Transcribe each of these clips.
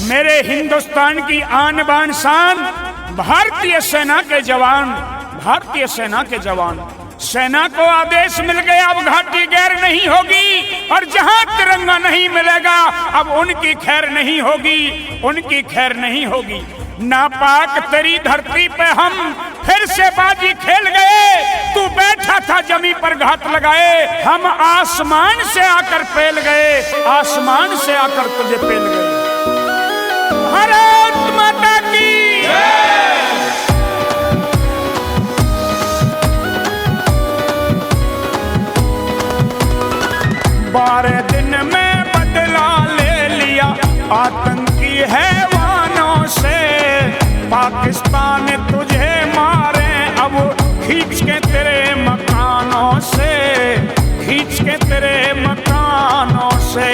मेरे हिंदुस्तान की आन बान शान भारतीय सेना के जवान, भारतीय सेना के जवान। सेना को आदेश मिल गया, अब घाटी गैर नहीं होगी, और जहां तिरंगा नहीं मिलेगा अब उनकी खैर नहीं होगी, उनकी खैर नहीं होगी। नापाक तेरी धरती पे हम फिर से बाजी खेल गए, तू बैठा था जमी पर घात लगाए, हम आसमान से आकर पेल गए, आसमान से आकर तुझे पेल गए। भारत माता की 12 दिन में बदला ले लिया आतंकी हैवानों से, पाकिस्तान तुझे मारे अब खींच के तेरे मकानों से, खींच के तेरे मकानों से।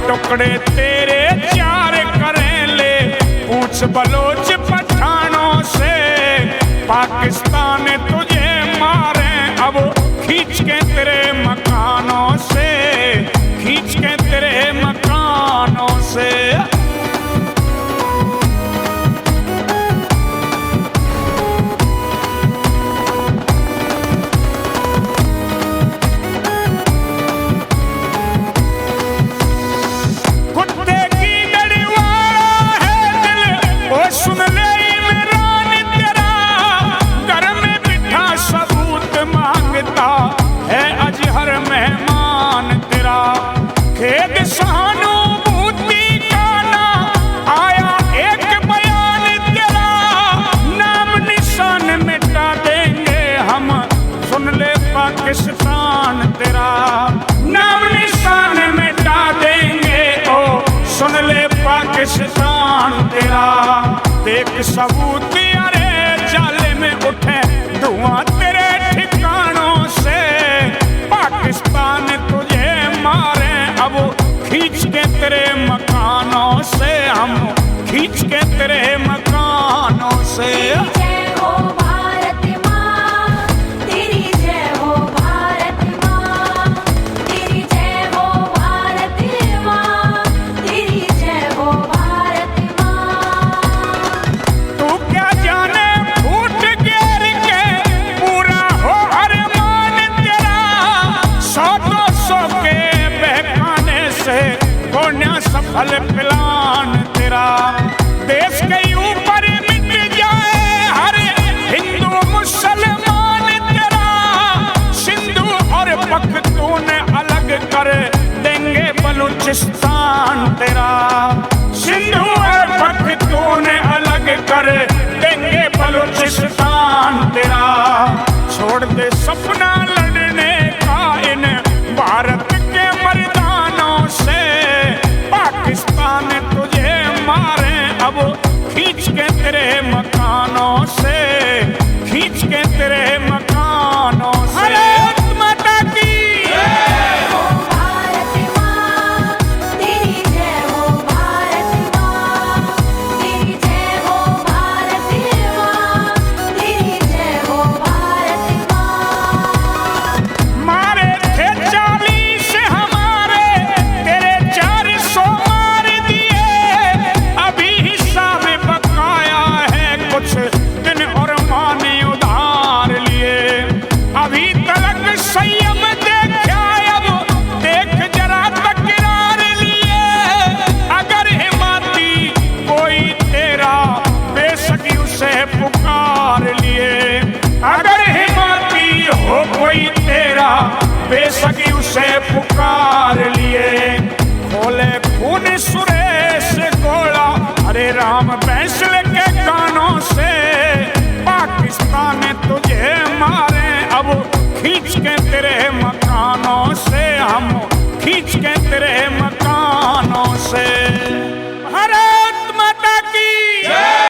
टुकड़े तेरे 4 करें ले, पूछ बलोच पठानों से, पाकिस्तान तुझे मारे अब खींच के तेरे मकानों से, खींच के तेरे मकानों से। सहानुभूति का ना आया एक बयान तेरा, नाम निशान मिटा देंगे हम, सुन ले पाकिस्तान तेरा, नाम निशान मिटा देंगे ओ, सुन ले पाकिस्तान तेरा। देख सबूत अरे जाले में उठे धुआं तेरे ठिकानों से, पाकिस्तान तुझे मारे अब खींच के तेरे मकानों से, हम खींच के तेरे मकानों से। सफल प्लान तेरा, देश के ऊपर मिट जाए हर हिंदू मुसलमान तेरा, सिंधु और पख्तून अलग कर देंगे बलूचिस्तान तेरा, सिंधु और पख्तून अलग कर देंगे बलूचिस्तान तेरा। छोड़ दे सपना लड़ने का इन भारत के मर्दानों से, पाकिस्तान तुझे मारे अब खींच के तेरे मकानों से, खींच के तेरे मकानों से। भारत माता की मारे थे 40 हमारे, तेरे 400 मार दिए, अभी हिस्सा में बकाया है कुछ दिन और माने उधार लिए, अभी तलक बेसकी उसे